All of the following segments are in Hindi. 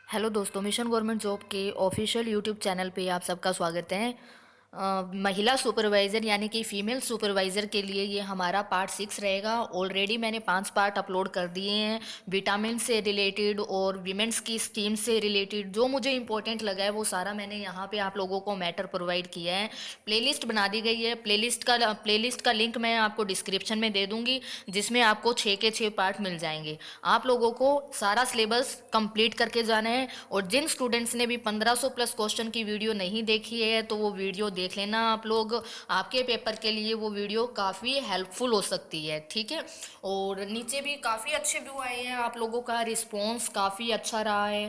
हेलो दोस्तों, मिशन गवर्नमेंट जॉब के ऑफिशियल यूट्यूब चैनल पे आप सबका स्वागत है। महिला सुपरवाइज़र यानी कि फ़ीमेल सुपरवाइज़र के लिए ये हमारा पार्ट 6 रहेगा। ऑलरेडी मैंने 5 पार्ट अपलोड कर दिए हैं। विटामिन से रिलेटेड और वीमेंस की स्कीम से रिलेटेड जो मुझे इंपॉर्टेंट लगा है वो सारा मैंने यहाँ पे आप लोगों को मैटर प्रोवाइड किया है। प्लेलिस्ट बना दी गई है। प्लेलिस्ट का लिंक मैं आपको डिस्क्रिप्शन में दे दूँगी, जिसमें आपको 6 के 6 पार्ट मिल जाएंगे। आप लोगों को सारा सिलेबस कंप्लीट करके जाना है। और जिन स्टूडेंट्स ने भी 1500 प्लस क्वेश्चन की वीडियो नहीं देखी है तो वो वीडियो देख लेना आप लोग। आपके पेपर के लिए वो वीडियो काफ़ी हेल्पफुल हो सकती है, ठीक है। और नीचे भी काफ़ी अच्छे व्यू आए हैं, आप लोगों का रिस्पॉन्स काफ़ी अच्छा रहा है।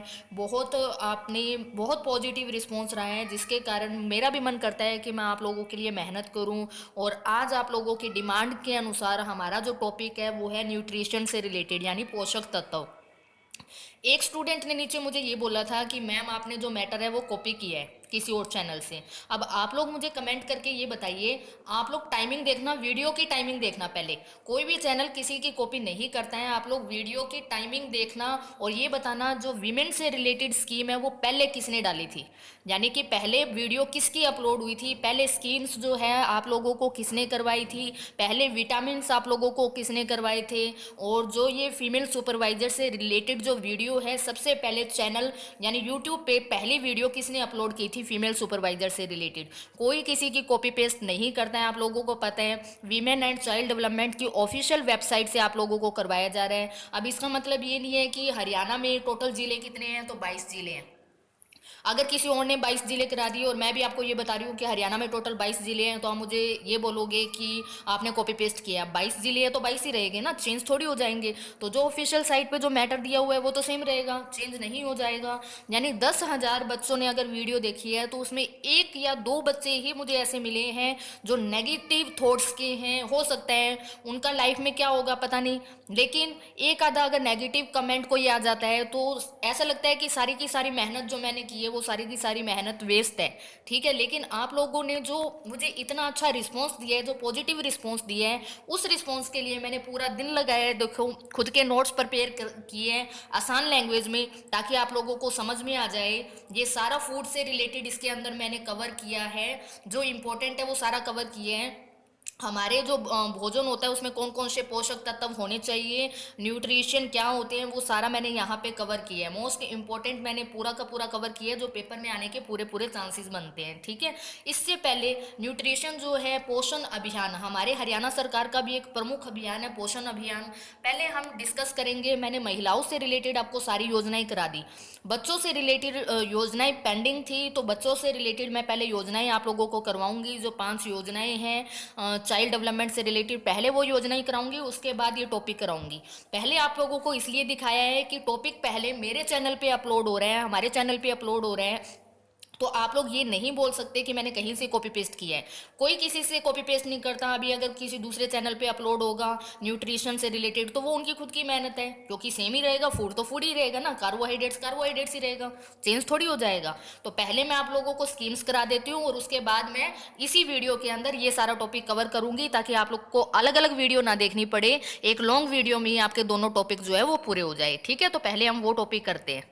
आपने बहुत पॉजिटिव रिस्पॉन्स रहा है, जिसके कारण मेरा भी मन करता है कि मैं आप लोगों के लिए मेहनत करूं। और आज आप लोगों की डिमांड के अनुसार हमारा जो टॉपिक है वो है न्यूट्रिशन से रिलेटेड यानी पोषक तत्व। एक स्टूडेंट ने नीचे मुझे ये बोला था कि मैम आपने जो मैटर है वो कॉपी किया है किसी और चैनल से। अब आप लोग मुझे कमेंट करके ये बताइए, आप लोग टाइमिंग देखना, वीडियो की टाइमिंग देखना। पहले कोई भी चैनल किसी की कॉपी नहीं करता है, आप लोग वीडियो की टाइमिंग देखना और ये बताना जो वीमेन से रिलेटेड स्कीम है वो पहले किसने डाली थी, यानी कि पहले वीडियो किसकी अपलोड हुई थी, पहले स्कीम्स जो है आप लोगों को किसने करवाई थी, पहले विटामिन आप लोगों को किसने करवाए थे। और जो ये फीमेल सुपरवाइजर से रिलेटेड जो वीडियो है सबसे पहले चैनल यानी यूट्यूब पे पहली वीडियो किसने अपलोड की थी फीमेल सुपरवाइजर से रिलेटेड। कोई किसी की कॉपी पेस्ट नहीं करता है, आप लोगों को पता है। वीमेन एंड चाइल्ड डेवलपमेंट की ऑफिशियल वेबसाइट से आप लोगों को करवाया जा रहा है। अब इसका मतलब ये नहीं है कि हरियाणा में टोटल जिले कितने हैं तो 22 जिले हैं। अगर किसी और ने 22 जिले करा दिए और मैं भी आपको ये बता रही हूँ कि हरियाणा में टोटल 22 जिले हैं, तो आप मुझे ये बोलोगे कि आपने कॉपी पेस्ट किया। 22 जिले है तो 22 ही रहेंगे ना, चेंज थोड़ी हो जाएंगे। तो जो ऑफिशियल साइट पे जो मैटर दिया हुआ है वो तो सेम रहेगा, चेंज नहीं हो जाएगा। यानी 10,000 बच्चों ने अगर वीडियो देखी है तो उसमें एक या दो बच्चे ही मुझे ऐसे मिले हैं जो नेगेटिव थॉट्स के हैं। हो सकता है उनका लाइफ में क्या होगा पता नहीं, लेकिन एक आधा अगर नेगेटिव कमेंट कोई आ जाता है तो ऐसा लगता है कि सारी की सारी मेहनत जो मैंने की है वो सारी की सारी मेहनत वेस्ट है, ठीक है। लेकिन आप लोगों ने जो मुझे इतना अच्छा रिस्पॉन्स दिया है, जो पॉजिटिव रिस्पॉन्स दिया है, उस रिस्पॉन्स के लिए मैंने पूरा दिन लगाया है। देखो, खुद के नोट्स प्रिपेयर किए हैं आसान लैंग्वेज में, ताकि आप लोगों को समझ में आ जाए। ये सारा फूड से रिलेटेड इसके अंदर मैंने कवर किया है, जो इम्पोर्टेंट है वो सारा कवर किए हैं। हमारे जो भोजन होता है उसमें कौन कौन से पोषक तत्व होने चाहिए, न्यूट्रिशन क्या होते हैं, वो सारा मैंने यहाँ पे कवर किया है। मोस्ट इंपॉर्टेंट मैंने पूरा का पूरा कवर किया है, जो पेपर में आने के पूरे पूरे चांसेस बनते हैं, ठीक है। इससे पहले न्यूट्रिशन जो है, पोषण अभियान हमारे हरियाणा सरकार का भी एक प्रमुख अभियान है, पोषण अभियान। पहले हम डिस्कस करेंगे। मैंने महिलाओं से रिलेटेड आपको सारी योजनाएं करा दी। बच्चों से रिलेटेड योजनाएं पेंडिंग थी, तो बच्चों से रिलेटेड मैं पहले योजनाएं आप लोगों को करवाऊंगी। जो 5 योजनाएं हैं चाइल्ड डेवलपमेंट से रिलेटेड, पहले वो योजनाएं कराऊंगी, उसके बाद ये टॉपिक कराऊंगी। पहले आप लोगों को इसलिए दिखाया है कि टॉपिक पहले मेरे चैनल पे अपलोड हो रहे हैं, हमारे चैनल पे अपलोड हो रहे हैं। तो आप लोग ये नहीं बोल सकते कि मैंने कहीं से कॉपी पेस्ट किया है। कोई किसी से कॉपी पेस्ट नहीं करता। अभी अगर किसी दूसरे चैनल पे अपलोड होगा न्यूट्रिशन से रिलेटेड तो वो उनकी खुद की मेहनत है, क्योंकि सेम ही रहेगा। फूड तो फूड ही रहेगा ना, कार्बोहाइड्रेट्स कार्बोहाइड्रेट्स ही रहेगा, चेंज थोड़ी हो जाएगा। तो पहले मैं आप लोगों को स्कीम्स करा देती हूँ और उसके बाद मैं इसी वीडियो के अंदर ये सारा टॉपिक कवर करूंगी, ताकि आप लोग को अलग अलग वीडियो ना देखनी पड़े। एक लॉन्ग वीडियो में ही आपके दोनों टॉपिक जो है वो पूरे हो जाए, ठीक है। तो पहले हम वो टॉपिक करते हैं।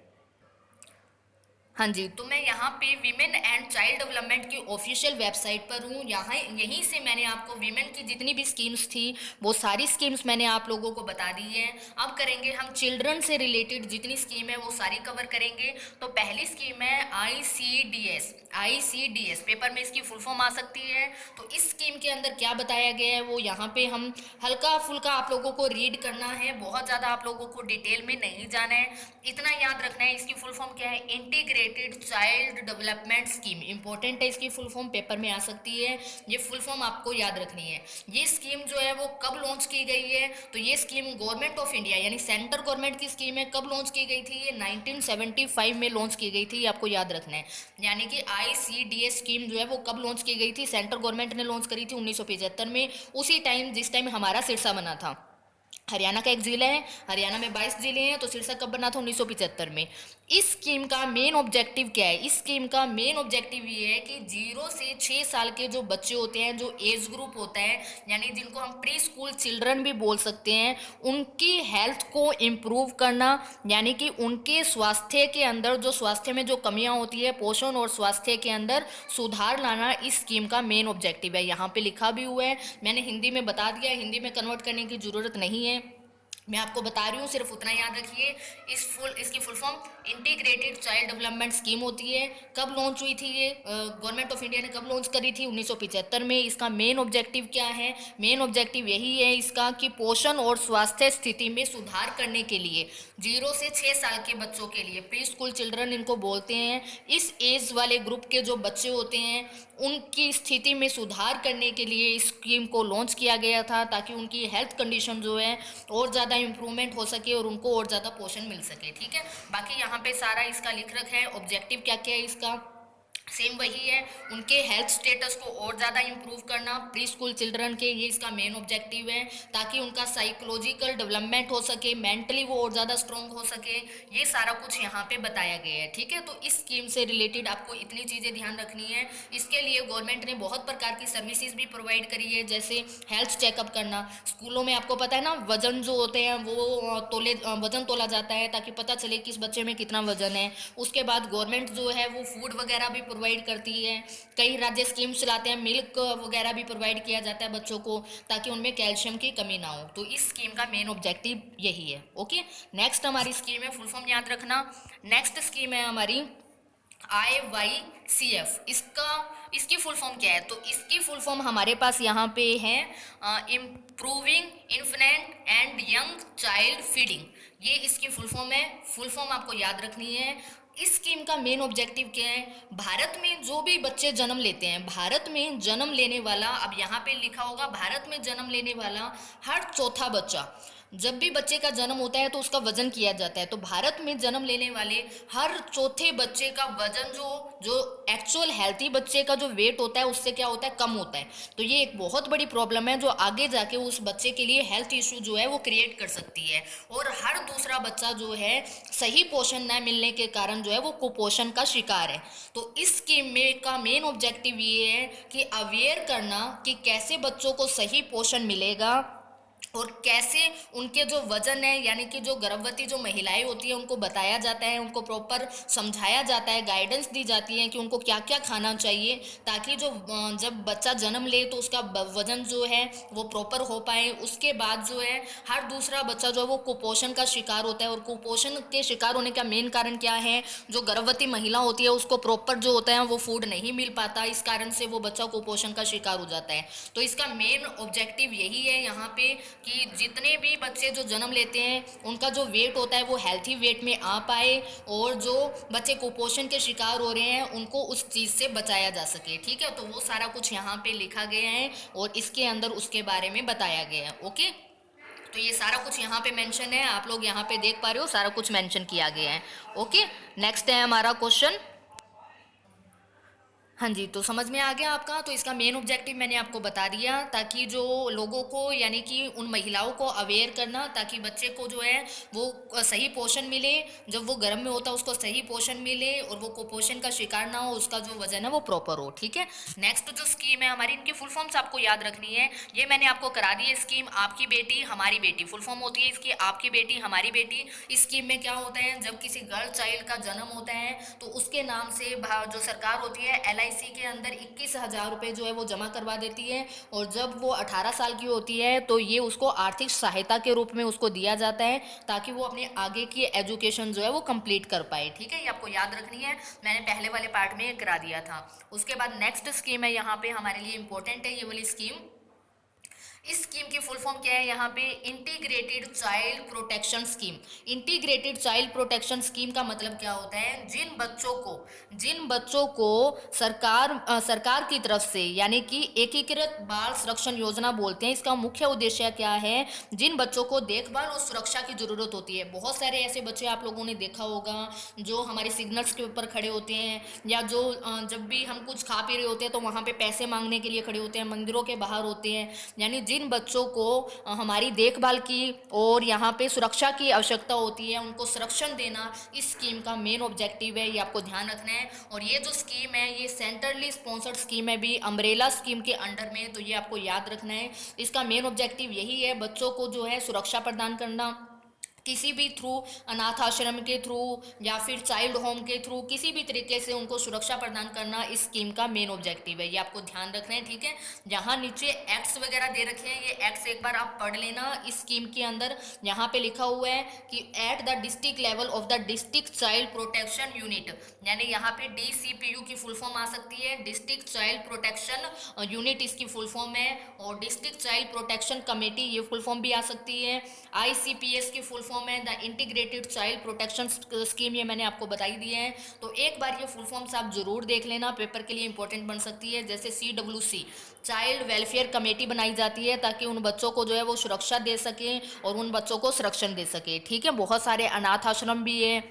हाँ जी, तो मैं यहाँ पे वीमेन एंड चाइल्ड डेवलपमेंट की ऑफिशियल वेबसाइट पर हूँ। यहाँ यहीं से मैंने आपको वीमेन की जितनी भी स्कीम्स थी वो सारी स्कीम्स मैंने आप लोगों को बता दी है। अब करेंगे हम चिल्ड्रन से रिलेटेड जितनी स्कीम है वो सारी कवर करेंगे। तो पहली स्कीम है ICDS। ICDS पेपर में इसकी फुल फॉर्म आ सकती है। तो इस स्कीम के अंदर क्या बताया गया है वो यहाँ पे हम हल्का फुल्का आप लोगों को रीड करना है, बहुत ज़्यादा आप लोगों को डिटेल में नहीं जाना है। इतना याद रखना है, इसकी फुल फॉर्म क्या है, integrated child development scheme. Important है, इसकी फुल फॉर्म पेपर में आ सकती है, ये फुल फॉर्म आपको याद रखनी है। ये स्कीम जो है वो कब लॉन्च की गई है, तो ये स्कीम गवर्नमेंट ऑफ इंडिया यानी सेंट्रल गवर्नमेंट की स्कीम है। कब लॉन्च की गई थी, ये 1975 में लॉन्च की गई थी, आपको याद रखना है। यानी कि ICDS स्कीम जो है वो कब लॉन्च की गई थी, सेंट्रल गवर्नमेंट ने लॉन्च करी थी 1975 में, उसी टाइम जिस टाइम हमारा सिरसा बना था। हरियाणा का एक जिला है, हरियाणा में 22 जिले हैं। तो शीर्षक कब बना था? 1975 में। इस स्कीम का मेन ऑब्जेक्टिव क्या है? इस स्कीम का मेन ऑब्जेक्टिव ये है कि 0 से 6 साल के जो बच्चे होते हैं, जो एज ग्रुप होता है, यानी जिनको हम प्री स्कूल चिल्ड्रन भी बोल सकते हैं, उनकी हेल्थ को इम्प्रूव करना, यानी कि उनके स्वास्थ्य के अंदर जो स्वास्थ्य में जो कमियां होती है, पोषण और स्वास्थ्य के अंदर सुधार लाना इस स्कीम का मेन ऑब्जेक्टिव है। यहाँ पे लिखा भी हुआ है, मैंने हिंदी में बता दिया, हिंदी में कन्वर्ट करने की जरूरत नहीं है, मैं आपको बता रही हूँ, सिर्फ उतना याद रखिए। इसकी full form integrated child development scheme होती है। कब लॉन्च हुई थी ये? गवर्नमेंट ऑफ इंडिया ने कब लॉन्च करी थी? 1975 में। इसका मेन ऑब्जेक्टिव क्या है? मेन ऑब्जेक्टिव यही है इसका कि पोषण और स्वास्थ्य स्थिति में सुधार करने के लिए 0 से 6 साल के बच्चों के लिए, प्री स्कूल चिल्ड्रन इनको बोलते हैं, इस एज वाले ग्रुप के जो बच्चे होते हैं उनकी स्थिति में सुधार करने के लिए इस स्कीम को लॉन्च किया गया था, ताकि उनकी हेल्थ कंडीशन जो है और ज़्यादा इम्प्रूवमेंट हो सके और उनको और ज़्यादा पोषण मिल सके। ठीक है, बाकी यहाँ पे सारा इसका लिख रखा है, ऑब्जेक्टिव क्या क्या है इसका, सेम वही है। उनके हेल्थ स्टेटस को और ज़्यादा इंप्रूव करना प्री स्कूल चिल्ड्रन के, ये इसका मेन ऑब्जेक्टिव है, ताकि उनका साइकोलॉजिकल डेवलपमेंट हो सके, मेंटली वो और ज़्यादा स्ट्रॉन्ग हो सके, ये सारा कुछ यहाँ पे बताया गया है। ठीक है, तो इस स्कीम से रिलेटेड आपको इतनी चीज़ें ध्यान रखनी है। इसके लिए गवर्नमेंट ने बहुत प्रकार की सर्विसेज भी प्रोवाइड करी है, जैसे हेल्थ चेकअप करना। स्कूलों में आपको पता है ना, वजन जो होते हैं वो वजन तोला जाता है, ताकि पता चले किस बच्चे में कितना वजन है। उसके बाद गवर्नमेंट जो है वो फूड वगैरह भी प्रोवाइड करती है। कई राज्य स्कीम चलाते हैं, मिल्क वगैरह भी प्रोवाइड किया जाता है बच्चों को, ताकि उनमें कैल्शियम की कमी ना हो। तो इस स्कीम का मेन ऑब्जेक्टिव यही है। ओके, नेक्स्ट हमारी स्कीम है, फुल फॉर्म याद रखना। नेक्स्ट स्कीम है हमारी IYCF। इसकी फुल फॉर्म क्या है? तो इसकी फुल फॉर्म हमारे पास यहाँ पे है improving infant and young child feeding. ये इसकी फुल फॉर्म है। फुल फॉर्म आपको याद रखनी है। इस स्कीम का मेन ऑब्जेक्टिव क्या है? भारत में जो भी बच्चे जन्म लेते हैं, भारत में जन्म लेने वाला, अब यहाँ पे लिखा होगा भारत में जन्म लेने वाला हर चौथा बच्चा, जब भी बच्चे का जन्म होता है तो उसका वजन किया जाता है। तो भारत में जन्म लेने वाले हर चौथे बच्चे का वजन जो जो एक्चुअल हेल्थी बच्चे का जो वेट होता है उससे क्या होता है? कम होता है। तो ये एक बहुत बड़ी प्रॉब्लम है, जो आगे जाके उस बच्चे के लिए हेल्थ इशू जो है वो क्रिएट कर सकती है। और हर दूसरा बच्चा जो है सही पोषण न मिलने के कारण जो है वो कुपोषण का शिकार है। तो इस स्कीम में का मेन ऑब्जेक्टिव ये है कि अवेयर करना कि कैसे बच्चों को सही पोषण मिलेगा, और कैसे उनके जो वजन है, यानी कि जो गर्भवती जो महिलाएं होती हैं उनको बताया जाता है, उनको प्रॉपर समझाया जाता है, गाइडेंस दी जाती है कि उनको क्या क्या खाना चाहिए, ताकि जो जब बच्चा जन्म ले तो उसका वजन जो है वो प्रॉपर हो पाए। उसके बाद जो है हर दूसरा बच्चा जो है वो कुपोषण का शिकार होता है। और कुपोषण के शिकार होने का मेन कारण क्या है? जो गर्भवती महिला होती है उसको प्रॉपर जो होता है वो फूड नहीं मिल पाता, इस कारण से वो बच्चा कुपोषण का शिकार हो जाता है। तो इसका मेन ऑब्जेक्टिव यही है यहाँ पे कि जितने भी बच्चे जो जन्म लेते हैं उनका जो वेट होता है वो हेल्थी वेट में आ पाए, और जो बच्चे कुपोषण के शिकार हो रहे हैं उनको उस चीज़ से बचाया जा सके। ठीक है, तो वो सारा कुछ यहाँ पे लिखा गया है और इसके अंदर उसके बारे में बताया गया है। ओके, तो ये सारा कुछ यहाँ पे मेंशन है, आप लोग यहाँ पे देख पा रहे हो, सारा कुछ मेंशन किया गया है। ओके, नेक्स्ट है हमारा क्वेश्चन। हाँ जी, तो समझ में आ गया आपका। तो इसका मेन ऑब्जेक्टिव मैंने आपको बता दिया, ताकि जो लोगों को, यानी कि उन महिलाओं को अवेयर करना, ताकि बच्चे को जो है वो सही पोषण मिले, जब वो गर्भ में होता है उसको सही पोषण मिले और वो कुपोषण का शिकार ना हो, उसका जो वजन है वो प्रॉपर हो। ठीक है, नेक्स्ट जो स्कीम है हमारी, इनकी फुल फॉर्म्स आपको याद रखनी है। ये मैंने आपको करा दी है स्कीम, आपकी बेटी हमारी बेटी। फुल फॉर्म होती है इसकी आपकी बेटी हमारी बेटी। इस स्कीम में क्या होता है? जब किसी गर्ल चाइल्ड का जन्म होता है तो उसके नाम से जो सरकार होती है LIC के अंदर 21,000 रुपये जो है वो जमा करवा देती है। और जब वो 18 साल की होती है तो ये उसको आर्थिक सहायता के रूप में उसको दिया जाता है, ताकि वो अपने आगे की एजुकेशन जो है वो कंप्लीट कर पाए। ठीक है, ये आपको याद रखनी है, मैंने पहले वाले पार्ट में करा दिया था। उसके बाद नेक्स्ट स्कीम है यहाँ पे हमारे लिए इंपॉर्टेंट है ये वाली स्कीम। इस स्कीम की फुल फॉर्म क्या है? यहाँ पे integrated child protection scheme. Integrated child protection scheme का मतलब क्या होता है? जिन बच्चों को सरकार की तरफ से, यानी कि एकीकृत बाल संरक्षण योजना बोलते हैं, इसका मुख्य उद्देश्य क्या है? जिन बच्चों को देखभाल और सुरक्षा की जरूरत होती है, बहुत सारे ऐसे बच्चे आप लोगों ने देखा होगा जो हमारे सिग्नल्स के ऊपर खड़े होते हैं, या जो जब भी हम कुछ खा पी रहे होते हैं तो वहाँ पे पैसे मांगने के लिए खड़े होते हैं, मंदिरों के बाहर होते हैं, यानी जिन बच्चों को हमारी देखभाल की और यहाँ पे सुरक्षा की आवश्यकता होती है, उनको संरक्षण देना इस स्कीम का मेन ऑब्जेक्टिव है। ये आपको ध्यान रखना है। और ये जो स्कीम है ये सेंट्रली स्पॉन्सर्ड स्कीम है, भी अम्ब्रेला स्कीम के अंडर में, तो ये आपको याद रखना है। इसका मेन ऑब्जेक्टिव यही है, बच्चों को जो है सुरक्षा प्रदान करना, किसी भी थ्रू, अनाथ आश्रम के थ्रू या फिर चाइल्ड होम के थ्रू, किसी भी तरीके से उनको सुरक्षा प्रदान करना इस स्कीम का मेन ऑब्जेक्टिव है। ये आपको ध्यान रखना है, ठीक है। जहाँ नीचे एक्ट्स वगैरह दे रखे हैं, ये एक्ट्स एक बार आप पढ़ लेना इस स्कीम के अंदर। यहाँ पे लिखा हुआ है कि at the district level of the district child protection unit, यानी यहाँ पे DCPU की फुल फॉर्म आ सकती है, डिस्ट्रिक्ट चाइल्ड प्रोटेक्शन यूनिट इसकी फुल फॉर्म है। और डिस्ट्रिक्ट चाइल्ड प्रोटेक्शन कमेटी, ये फुल फॉर्म भी आ सकती है। ICPS की फुल फॉर्म है the integrated child protection scheme, ये मैंने आपको बताई दी है। तो एक बार ये फुल फॉर्म्स आप जरूर देख लेना, पेपर के लिए इंपॉर्टेंट बन सकती है। जैसे CWC, चाइल्ड वेलफेयर कमेटी बनाई जाती है ताकि उन बच्चों को जो है वो सुरक्षा दे सके और उन बच्चों को संरक्षण दे सके, ठीक है। बहुत सारे अनाथ आश्रम भी है,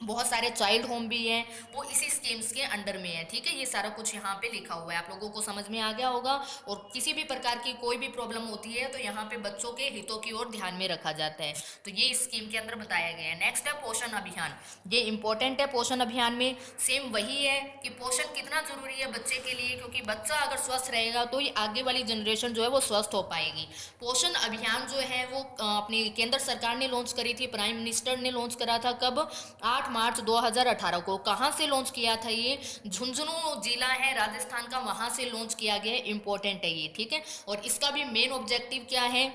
बहुत सारे चाइल्ड होम भी हैं, वो इसी स्कीम्स के अंडर में है, ठीक है। ये सारा कुछ यहाँ पे लिखा हुआ है, आप लोगों को समझ में आ गया होगा। और किसी भी प्रकार की कोई भी प्रॉब्लम होती है तो यहाँ पे बच्चों के हितों की ओर ध्यान में रखा जाता है, तो ये इस स्कीम के अंदर बताया गया है। नेक्स्ट है पोषण अभियान, ये इंपॉर्टेंट है। पोषण अभियान में सेम वही है कि पोषण कितना जरूरी है बच्चे के लिए, क्योंकि बच्चा अगर स्वस्थ रहेगा तो ही आगे वाली जनरेशन जो है वो स्वस्थ हो पाएगी। पोषण अभियान जो है वो अपनी केंद्र सरकार ने लॉन्च करी थी, प्राइम मिनिस्टर ने लॉन्च करा था, कब? 8 मार्च 2018 को। कहाँ से लॉन्च किया था ये? झुंझुनू जिला है राजस्थान का, वहाँ से लॉन्च किया गया है, इंपॉर्टेंट है ये, ठीक है। और इसका भी मेन ऑब्जेक्टिव क्या है?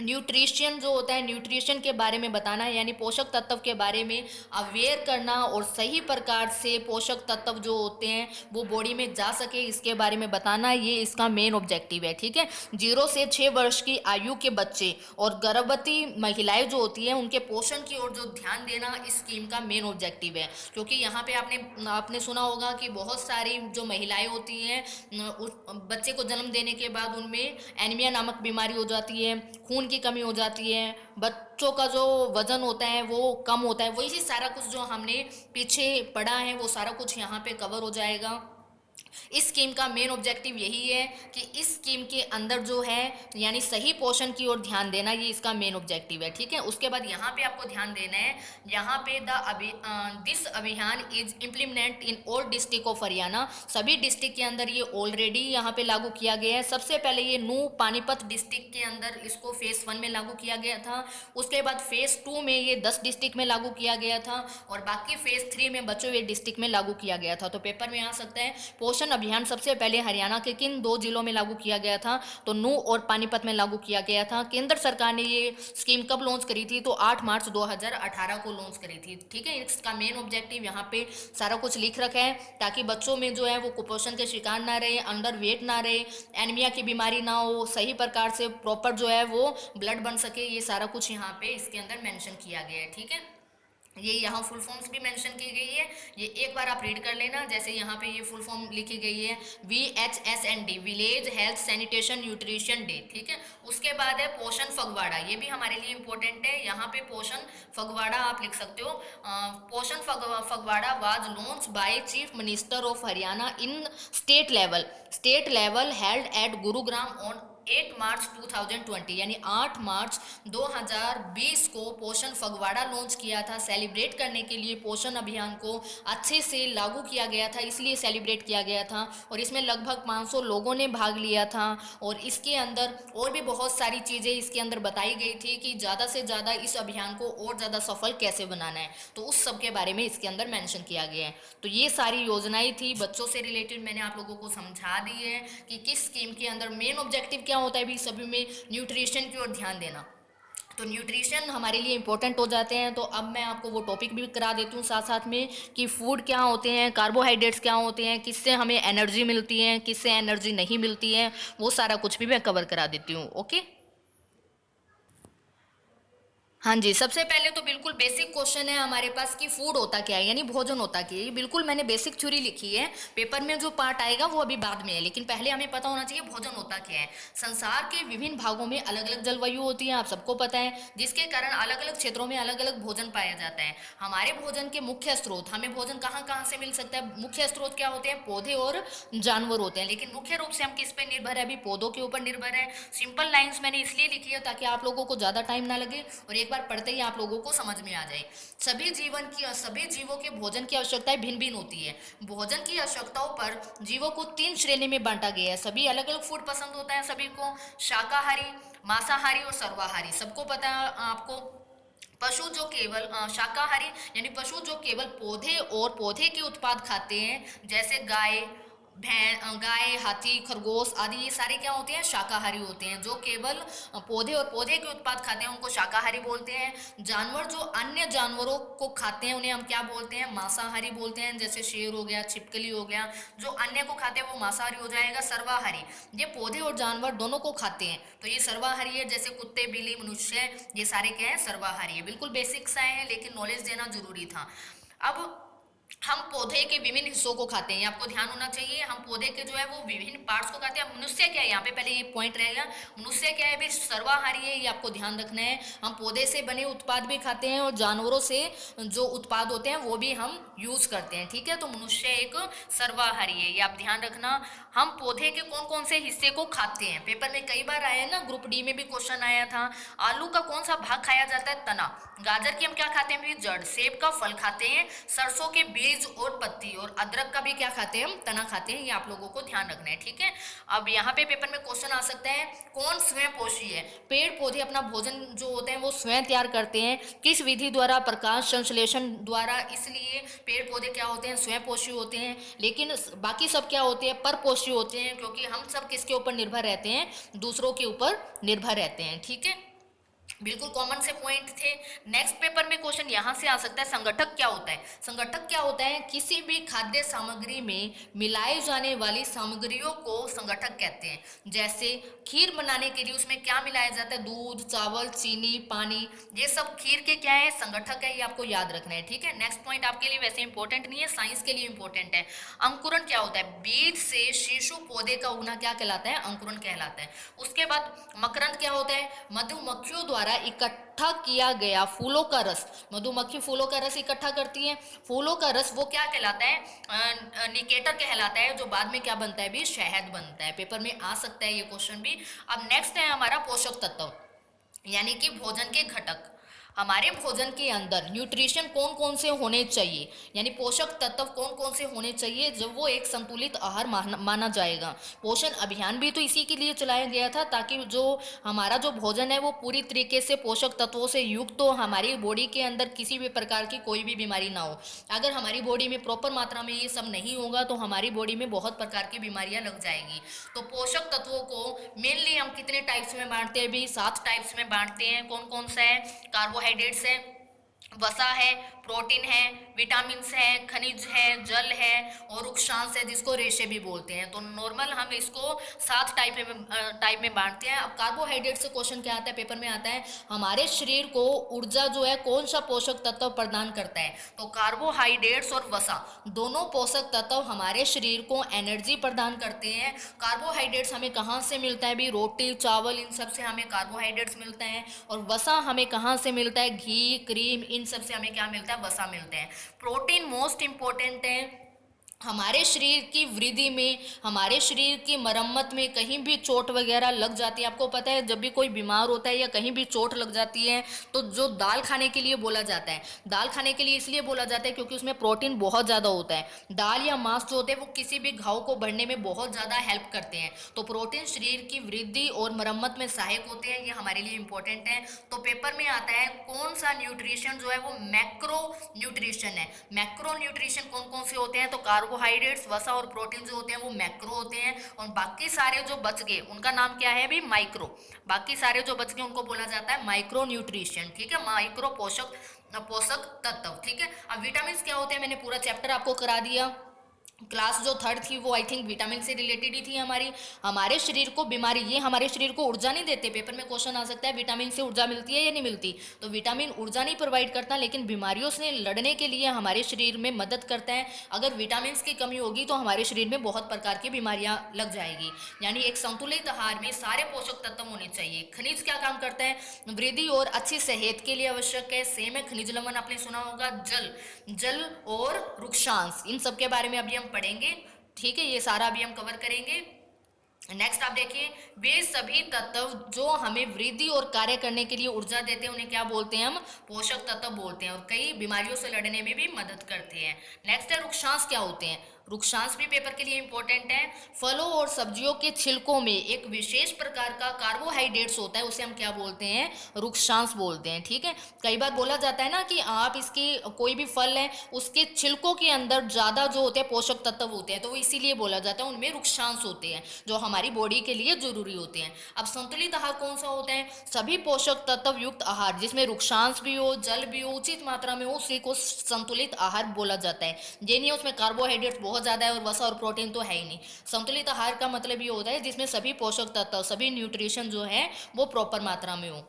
न्यूट्रिशन जो होता है, न्यूट्रिशन के बारे में बताना है, यानी पोषक तत्व के बारे में अवेयर करना और सही प्रकार से पोषक तत्व जो होते हैं वो बॉडी में जा सके, इसके बारे में बताना, ये इसका मेन ऑब्जेक्टिव है, ठीक है। 0 से 6 वर्ष की आयु के बच्चे और गर्भवती महिलाएं जो होती हैं उनके पोषण की ओर जो ध्यान देना इस स्कीम का मेन ऑब्जेक्टिव है। क्योंकि यहाँ पे आपने सुना होगा कि बहुत सारी जो महिलाएं होती हैं उस बच्चे को जन्म देने के बाद उनमें एनीमिया नामक बीमारी हो जाती है, खून की कमी हो जाती है, बच्चों का जो वजन होता है वो कम होता है। वही सारा कुछ जो हमने पीछे पढ़ा है वो सारा कुछ यहाँ पे कवर हो जाएगा। इस स्कीम का मेन ऑब्जेक्टिव यही है कि इस स्कीम के अंदर जो है यानी सही पोषण की ओर ध्यान देना, ये इसका मेन ऑब्जेक्टिव है, ठीक है। उसके बाद यहाँ पे आपको ध्यान देना है, यहाँ पे दिस अभियान is implement in all district of Haryana, सभी डिस्ट्रिक्ट के अंदर ये ऑलरेडी यहाँ पे लागू किया गया है। सबसे पहले ये नू पानीपत डिस्ट्रिक्ट के अंदर इसको फेज 1 में लागू किया गया था, उसके बाद फेज 2 में ये 10 डिस्ट्रिक्ट में लागू किया गया था और बाकी फेज 3 में बचे हुए डिस्ट्रिक्ट में लागू किया गया था। तो पेपर में आ सकता है पोषण अभियान सबसे पहले हरियाणा के किन 2 जिलों में लागू किया गया था? तो नूह और पानीपत में लागू किया गया था। केंद्र सरकार ने ये स्कीम कब लॉन्च करी थी? तो 8 मार्च 2018 को लॉन्च करी थी, ठीक है। इसका मेन ऑब्जेक्टिव यहाँ पे सारा कुछ लिख रखा है ताकि बच्चों में जो है वो कुपोषण के शिकार ना रहे, अंडर वेट ना रहे, एनीमिया की बीमारी ना हो, सही प्रकार से प्रॉपर जो है वो ब्लड बन सके, ये सारा कुछ यहाँ पे इसके अंदर मेंशन किया गया है, ठीक है। ये यहाँ फुल फॉर्म्स भी मेंशन की गई है, ये एक बार आप रीड कर लेना। जैसे यहाँ पे ये फुल फॉर्म लिखी गई है VHSND, village health sanitation nutrition day, ठीक है। उसके बाद है पोषण फगवाड़ा, ये भी हमारे लिए इंपॉर्टेंट है। यहाँ पे पोषण फगवाड़ा आप लिख सकते हो। पोषण Phagwara was launch by chief minister of Haryana in state level held at Gurugram on 8 मार्च 2020, यानी 8 मार्च 2020 को पोषण फगवाड़ा लॉन्च किया था। सेलिब्रेट करने के लिए पोषण अभियान को अच्छे से लागू किया गया था, इसलिए सेलिब्रेट किया गया था। और इसमें लगभग 500 लोगों ने भाग लिया था और इसके अंदर और भी बहुत सारी चीज़ें इसके अंदर बताई गई थी कि ज़्यादा से ज़्यादा इस अभियान को और ज़्यादा सफल कैसे बनाना है, तो उस सब के बारे में इसके अंदर मेंशन किया गया है। तो ये सारी योजनाएं थी बच्चों से रिलेटेड, मैंने आप लोगों को समझा दी है कि किस स्कीम के अंदर मेन ऑब्जेक्टिव क्या होता है भी सभी में न्यूट्रिशन की ओर ध्यान देना। तो न्यूट्रिशन हमारे लिए इंपॉर्टेंट हो जाते हैं। तो अब मैं आपको वो टॉपिक भी करा देती हूँ साथ साथ में कि फूड क्या होते हैं, कार्बोहाइड्रेट्स क्या होते हैं, किससे हमें एनर्जी मिलती है, किससे एनर्जी नहीं मिलती है, वो सारा कुछ भी मैं कवर करा देती हूँ। ओके। हाँ जी, सबसे पहले तो बिल्कुल बेसिक क्वेश्चन है हमारे पास कि फूड होता क्या है, यानी भोजन होता क्या है। ये बिल्कुल मैंने बेसिक थ्योरी लिखी है। पेपर में जो पार्ट आएगा वो अभी बाद में है, लेकिन पहले हमें पता होना चाहिए भोजन होता क्या है। संसार के विभिन्न भागों में अलग अलग जलवायु होती है, आप सबको पता है, जिसके कारण अलग अलग क्षेत्रों में अलग अलग भोजन पाया जाता है। हमारे भोजन के मुख्य स्रोत, हमें भोजन कहाँ कहाँ से मिल सकता है, मुख्य स्रोत क्या होते हैं, पौधे और जानवर होते हैं। लेकिन मुख्य रूप से हम किस पे निर्भर है, अभी पौधों के ऊपर निर्भर है। सिंपल लाइंस मैंने इसलिए लिखी है ताकि आप लोगों को ज़्यादा टाइम ना लगे और एक बार पढ़ते ही आप लोगों को समझ में आ जाए। सभी जीवों के भोजन की आवश्यकताएं भिन्न भिन्न होती है। भोजन की आवश्यकताओं पर जीवों को 3 श्रेणी में बांटा गया है। सभी अलग अलग फूड पसंद होता है सभी को, शाकाहारी, मांसाहारी और सर्वाहारी, सबको पता है आपको। पशु जो केवल शाकाहारी यानी पशु जो केवल पौधे और पौधे के उत्पाद खाते हैं, जैसे गाय, हाथी, खरगोश आदि, ये सारे क्या होते हैं, शाकाहारी होते हैं। जो केवल पौधे और पौधे के उत्पाद खाते हैं उनको शाकाहारी बोलते हैं। जानवर जो अन्य जानवरों को खाते हैं उन्हें हम क्या बोलते हैं, मांसाहारी बोलते हैं। जैसे शेर हो गया, छिपकली हो गया, जो अन्य को खाते हैं वो मांसाहारी हो जाएगा। सर्वाहारी, ये पौधे और जानवर दोनों को खाते हैं तो ये सर्वाहारी है। जैसे कुत्ते, बिल्ली, मनुष्य, ये सारे क्या है, सर्वाहारी है। बिल्कुल बेसिक सा है लेकिन नॉलेज देना जरूरी था। अब हम पौधे के विभिन्न हिस्सों को खाते हैं, ये आपको ध्यान होना चाहिए। हम पौधे के जो है वो विभिन्न पार्ट्स को खाते हैं। मनुष्य क्या है, यहाँ पे पहले ये पॉइंट रहेगा, मनुष्य क्या है भी, सर्वाहारी है, ये आपको ध्यान रखना है। हम पौधे से बने उत्पाद भी खाते हैं और जानवरों से जो उत्पाद होते हैं वो भी हम यूज करते हैं, ठीक है। तो मनुष्य एक सर्वाहारी है, ये आप ध्यान रखना। हम पौधे के कौन कौन से हिस्से को खाते हैं, पेपर में कई बार आया है ना, ग्रुप डी में भी क्वेश्चन आया था। आलू का कौन सा भाग खाया जाता है, तना। गाजर की हम क्या खाते हैं, जड़। सेब का फल खाते हैं। सरसों के बीज और पत्ती, और अदरक का भी क्या खाते हैं, हम तना खाते हैं। ये आप लोगों को ध्यान रखना है, ठीक है। अब यहाँ पे पेपर में क्वेश्चन आ सकता है, कौन स्वयं पोषी है। पेड़ पौधे अपना भोजन जो होते हैं वो स्वयं तैयार करते हैं। किस विधि द्वारा, प्रकाश संश्लेषण द्वारा। इसलिए पेड़ पौधे क्या होते हैं, स्वयं पोषी होते हैं। लेकिन बाकी सब क्या होते हैं, परपोषी होते हैं, क्योंकि हम सब किसके ऊपर निर्भर रहते हैं, दूसरों के ऊपर निर्भर रहते हैं, ठीक है। बिल्कुल कॉमन से पॉइंट थे। नेक्स्ट पेपर में क्वेश्चन यहाँ से आ सकता है, संगठक क्या होता है। संगठक क्या होता है, किसी भी खाद्य सामग्री में मिलाई जाने वाली सामग्रियों को संगठक कहते हैं। जैसे खीर बनाने के लिए उसमें क्या मिलाया जाता है, दूध, चावल, चीनी, पानी, ये सब खीर के क्या है, संगठक है, ये आपको याद रखना है, ठीक है। नेक्स्ट पॉइंट आपके लिए वैसे इंपॉर्टेंट नहीं है, साइंस के लिए इंपॉर्टेंट है। अंकुरण क्या होता है, बीज से शिशु पौधे का उगना क्या कहलाता है, अंकुरण कहलाता है। उसके बाद मकरंद क्या होता है, मधुमक्खियों द्वारा इकट्ठा किया गया फूलों का रस। मधुमक्खी फूलों का रस इकट्ठा करती है, फूलों का रस वो क्या कहलाता है, निकेटर कहलाता है, जो बाद में क्या बनता है भी, शहद बनता है। पेपर में आ सकता है ये क्वेश्चन भी। अब नेक्स्ट है हमारा पोषक तत्व, यानी कि भोजन के घटक। हमारे भोजन के अंदर न्यूट्रिशन कौन कौन से होने चाहिए, यानी पोषक तत्व कौन कौन से होने चाहिए, जब वो एक संतुलित आहार माना जाएगा। पोषण अभियान भी तो इसी के लिए चलाया गया था, ताकि जो हमारा जो भोजन है वो पूरी तरीके से पोषक तत्वों से युक्त हो, हमारी बॉडी के अंदर किसी भी प्रकार की कोई भी बीमारी ना हो। अगर हमारी बॉडी में प्रॉपर मात्रा में ये सब नहीं होगा तो हमारी बॉडी में बहुत प्रकार की बीमारियां लग जाएगी। तो पोषक तत्वों को मेनली हम कितने टाइप्स में बांटते हैं भी, 7 टाइप्स में बांटते हैं। कौन कौन सा है, कार्बोहाइड्रेट्स है, वसा है, प्रोटीन है, विटामिन है, खनिज है, जल है और उक्षांश है, जिसको रेशे भी बोलते हैं। तो नॉर्मल हम इसको 7 टाइप में बांटते हैं। अब कार्बोहाइड्रेट से क्वेश्चन क्या आता है, पेपर में आता है, हमारे शरीर को ऊर्जा जो है कौन सा पोषक तत्व प्रदान करता है। तो कार्बोहाइड्रेट्स और वसा दोनों पोषक तत्व हमारे शरीर को एनर्जी प्रदान करते हैं। कार्बोहाइड्रेट्स हमें कहाँ से मिलता है भी, रोटी, चावल, इन सब से हमें कार्बोहाइड्रेट्स मिलता है। और वसा हमें कहाँ से मिलता है, घी, क्रीम, इन सब से हमें क्या मिलता है, वसा मिलते हैं। प्रोटीन मोस्ट इंपॉर्टेंट है हमारे शरीर की वृद्धि में, हमारे शरीर की मरम्मत में। कहीं भी चोट वगैरह लग जाती है, आपको पता है जब भी कोई बीमार होता है या कहीं भी चोट लग जाती है तो जो दाल खाने के लिए बोला जाता है, दाल खाने के लिए इसलिए बोला जाता है क्योंकि उसमें प्रोटीन बहुत ज़्यादा होता है। दाल या मांस जो होते हैं वो किसी भी घाव को भरने में बहुत ज़्यादा हेल्प करते हैं। तो प्रोटीन शरीर की वृद्धि और मरम्मत में सहायक होते हैं, ये हमारे लिए इंपॉर्टेंट है। तो पेपर में आता है कौन सा न्यूट्रिशन जो है वो मैक्रो न्यूट्रिशन है। मैक्रो न्यूट्रिशन कौन कौन से होते हैं, तो कार्बोहाइड्रेट्स, वसा और प्रोटीन जो होते हैं वो मैक्रो होते हैं। और बाकी सारे जो बच गए उनका नाम क्या है भी, माइक्रो। बाकी सारे जो बच गए उनको बोला जाता है माइक्रो न्यूट्रिशन, ठीक है, माइक्रो पोषक तत्व, ठीक है। अब विटामिन क्या होते हैं मैंने पूरा चैप्टर आपको करा दिया। क्लास जो थर्ड थी वो आई थिंक विटामिन से रिलेटेड ही थी हमारी। हमारे शरीर को बीमारी, ये हमारे शरीर को ऊर्जा नहीं देते। पेपर में क्वेश्चन आ सकता है विटामिन से ऊर्जा मिलती है या नहीं मिलती, तो विटामिन ऊर्जा नहीं प्रोवाइड करता, लेकिन बीमारियों से लड़ने के लिए हमारे शरीर में मदद करता है। अगर विटामिन की कमी होगी तो हमारे शरीर में बहुत प्रकार की बीमारियां लग जाएगी। यानी एक संतुलित आहार में सारे पोषक तत्व होने चाहिए। खनिज क्या काम करता है? वृद्धि और अच्छी सेहत के लिए आवश्यक है। सेम है खनिज लवण, आपने सुना होगा। जल, जल और वृक्षांश, इन सब के बारे में अभी हम पढ़ेंगे। ठीक है, ये सारा अभी हम कवर करेंगे। नेक्स्ट आप देखिए, वे सभी तत्व जो हमें वृद्धि और कार्य करने के लिए ऊर्जा देते हैं उन्हें क्या बोलते हैं? हम पोषक तत्व बोलते हैं, और कई बीमारियों से लड़ने में भी मदद करते हैं। नेक्स्ट है वृक्षांश क्या होते हैं? वृक्षांश भी पेपर के लिए इंपॉर्टेंट है। फलों और सब्जियों के छिलकों में एक विशेष प्रकार का कार्बोहाइड्रेट्स होता है, उसे हम क्या बोलते हैं? वृक्षांश बोलते हैं। ठीक है, कई बार बोला जाता है ना कि आप इसकी कोई भी फल है उसके छिलकों के अंदर ज्यादा जो होते हैं पोषक तत्व होते हैं, तो वो इसीलिए बोला जाता है उनमें वृक्षांश होते हैं जो हमारी बॉडी के लिए जरूरी होते हैं। अब संतुलित आहार कौन सा होता है? सभी पोषक तत्व युक्त आहार जिसमें वृक्षांश भी हो, जल भी हो, उचित मात्रा में हो, उसी को संतुलित आहार बोला जाता है। ये नहीं है उसमें कार्बोहाइड्रेट बहुत ज्यादा है और वसा और प्रोटीन तो है ही नहीं। संतुलित आहार का मतलब ये होता है जिसमें सभी पोषक तत्व, सभी न्यूट्रिशन जो है वो प्रॉपर मात्रा में हो।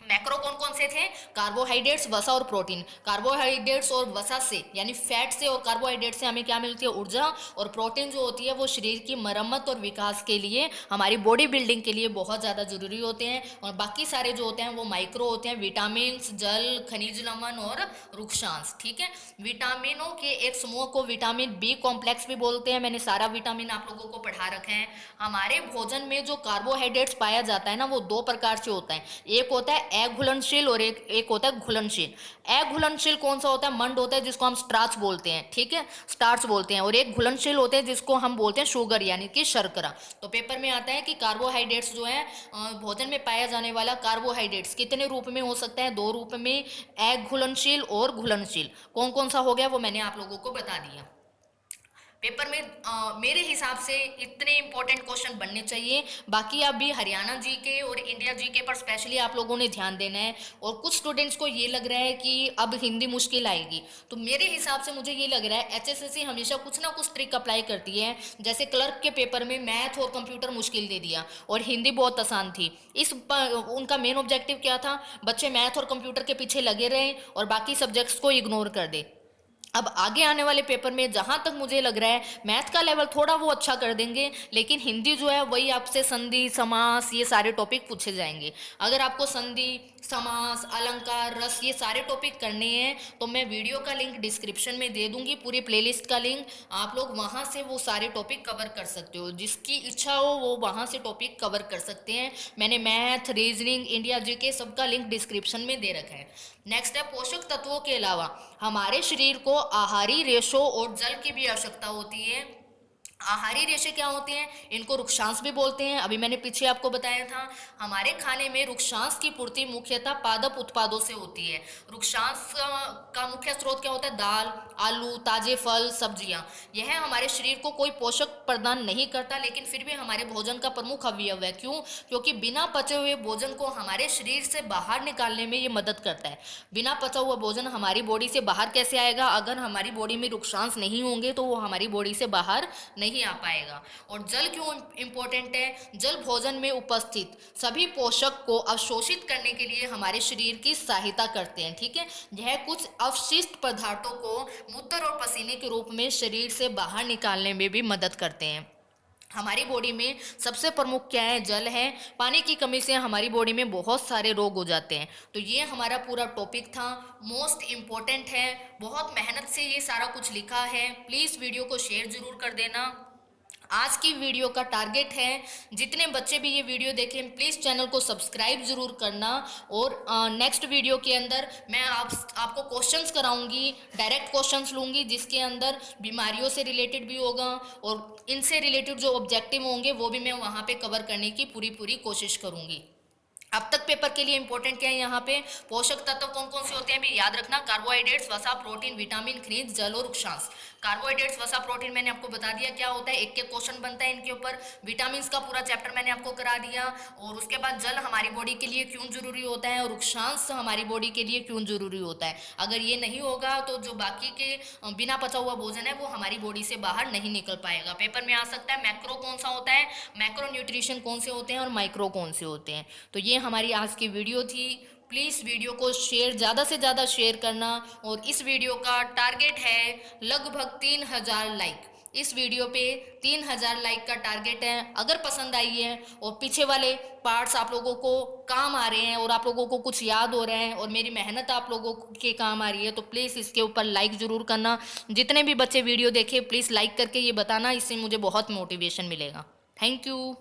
मैक्रो कौन कौन से थे? कार्बोहाइड्रेट्स, वसा और प्रोटीन। कार्बोहाइड्रेट्स और वसा से यानी फैट से और कार्बोहाइड्रेट से हमें क्या मिलती है? ऊर्जा। और प्रोटीन जो होती है वो शरीर की मरम्मत और विकास के लिए, हमारी बॉडी बिल्डिंग के लिए बहुत ज़्यादा जरूरी होते हैं। और बाकी सारे जो होते हैं वो माइक्रो होते हैं, विटामिन, जल, खनिज लवण और वृक्षांश। ठीक है, विटामिनों के एक समूह को विटामिन बी कॉम्प्लेक्स भी बोलते हैं। मैंने सारा विटामिन आप लोगों को पढ़ा रखा है। हमारे भोजन में जो कार्बोहाइड्रेट्स पाया जाता है ना वो दो प्रकार से होता है। एक होता है अघुलनशील और एक होता है घुलनशील। अघुलनशील कौन सा होता है? मंड होता है जिसको हम स्टार्च बोलते हैं। ठीक है, स्टार्च बोलते हैं। और एक घुलनशील होते हैं जिसको हम बोलते हैं शुगर यानी कि शर्करा। तो पेपर में आता है कि कार्बोहाइड्रेट्स जो है भोजन में पाया जाने वाला कार्बोहाइड्रेट्स कितने रूप में हो सकता है? दो रूप में, अघुलनशील और घुलनशील। कौन कौन सा हो गया वो मैंने आप लोगों को बता दिया। पेपर में मेरे हिसाब से इतने इंपॉर्टेंट क्वेश्चन बनने चाहिए। बाकी आप भी हरियाणा जीके और इंडिया जीके पर स्पेशली आप लोगों ने ध्यान देना है। और कुछ स्टूडेंट्स को ये लग रहा है कि अब हिंदी मुश्किल आएगी, तो मेरे हिसाब से मुझे ये लग रहा है एचएसएससी हमेशा कुछ ना कुछ ट्रिक अप्लाई करती है। जैसे क्लर्क के पेपर में मैथ और कंप्यूटर मुश्किल दे दिया और हिंदी बहुत आसान थी। उनका मेन ऑब्जेक्टिव क्या था? बच्चे मैथ और कंप्यूटर के पीछे लगे रहे और बाकी सब्जेक्ट्स को इग्नोर कर दे। अब आगे आने वाले पेपर में जहां तक मुझे लग रहा है मैथ का लेवल थोड़ा वो अच्छा कर देंगे, लेकिन हिंदी जो है वही आपसे संधि, समास, ये सारे टॉपिक पूछे जाएंगे। अगर आपको संधि, समास, अलंकार, रस ये सारे टॉपिक करने हैं तो मैं वीडियो का लिंक डिस्क्रिप्शन में दे दूंगी, पूरी प्लेलिस्ट का लिंक। आप लोग वहां से वो सारे टॉपिक कवर कर सकते हो, जिसकी इच्छा हो वो वहां से टॉपिक कवर कर सकते हैं। मैंने मैथ, रीजनिंग, इंडिया जीके सबका लिंक डिस्क्रिप्शन में दे रखा है। नेक्स्ट है पोषक तत्वों के अलावा हमारे शरीर को आहारी रेशों और जल की भी आवश्यकता होती है। आहारी रेशे क्या होते हैं? इनको वृक्षांश भी बोलते हैं। अभी मैंने पीछे आपको बताया था हमारे खाने में वृक्षांश की पूर्ति मुख्यतः पादप उत्पादों से होती है। वृक्षांश का मुख्य स्रोत क्या होता है? दाल, आलू, ताजे फल, सब्जियां। यह हमारे शरीर को कोई पोषक प्रदान नहीं करता, लेकिन फिर भी हमारे भोजन का प्रमुख अवयव है। क्यों? क्योंकि बिना पचे हुए भोजन को हमारे शरीर से बाहर निकालने में ये मदद करता है। बिना पचा हुआ भोजन हमारी बॉडी से बाहर कैसे आएगा? अगर हमारी बॉडी में वृक्षांश नहीं होंगे तो वो हमारी बॉडी से बाहर नहीं आ पाएगा। और जल क्यों इंपॉर्टेंट है? जल भोजन में उपस्थित सभी पोषक को अवशोषित करने के लिए हमारे शरीर की सहायता करते हैं। ठीक है, यह कुछ अवशिष्ट पदार्थों को मूत्र और पसीने के रूप में शरीर से बाहर निकालने में भी मदद करते हैं। हमारी बॉडी में सबसे प्रमुख क्या है? जल है। पानी की कमी से हमारी बॉडी में बहुत सारे रोग हो जाते हैं। तो ये हमारा पूरा टॉपिक था, मोस्ट इम्पोर्टेंट है। बहुत मेहनत से ये सारा कुछ लिखा है। प्लीज़ वीडियो को शेयर ज़रूर कर देना। आज की वीडियो का टारगेट है जितने बच्चे भी ये वीडियो देखें प्लीज़ चैनल को सब्सक्राइब जरूर करना। और नेक्स्ट वीडियो के अंदर मैं आपको क्वेश्चंस कराऊंगी, डायरेक्ट क्वेश्चंस लूंगी जिसके अंदर बीमारियों से रिलेटेड भी होगा और इनसे रिलेटेड जो ऑब्जेक्टिव होंगे वो भी मैं वहाँ पे कवर करने की पूरी कोशिश करूंगी। अब तक पेपर के लिए इंपॉर्टेंट क्या है यहाँ पे, पोषक तत्व कौन कौन से होते हैं भी याद रखना, कार्बोहाइड्रेट्स, वसा, प्रोटीन, विटामिन, खनिज, जल और अक्षांश। कार्बोहाइड्रेट्स, वसा, प्रोटीन मैंने आपको बता दिया क्या होता है, एक एक क्वेश्चन बनता है इनके ऊपर। विटामिन का पूरा चैप्टर मैंने आपको करा दिया। और उसके बाद जल हमारी बॉडी के लिए क्यों जरूरी होता है और अक्षांश हमारी बॉडी के लिए क्यों जरूरी होता है। अगर ये नहीं होगा तो जो बाकी के बिना पचा हुआ भोजन है वो हमारी बॉडी से बाहर नहीं निकल पाएगा। पेपर में आ सकता है मैक्रो कौन सा होता है, मैक्रो न्यूट्रिशन कौन से होते हैं और माइक्रो कौन से होते हैं। तो ये हमारी आज की वीडियो थी। प्लीज़ वीडियो को शेयर, ज़्यादा से ज़्यादा शेयर करना। और इस वीडियो का टारगेट है लगभग 3000 लाइक। इस वीडियो पे 3000 लाइक का टारगेट है। अगर पसंद आई है और पीछे वाले पार्ट्स आप लोगों को काम आ रहे हैं और आप लोगों को कुछ याद हो रहे हैं और मेरी मेहनत आप लोगों के काम आ रही है, तो प्लीज़ इसके ऊपर लाइक ज़रूर करना। जितने भी बच्चे वीडियो देखे प्लीज़ लाइक करके ये बताना, इससे मुझे बहुत मोटिवेशन मिलेगा। Thank you.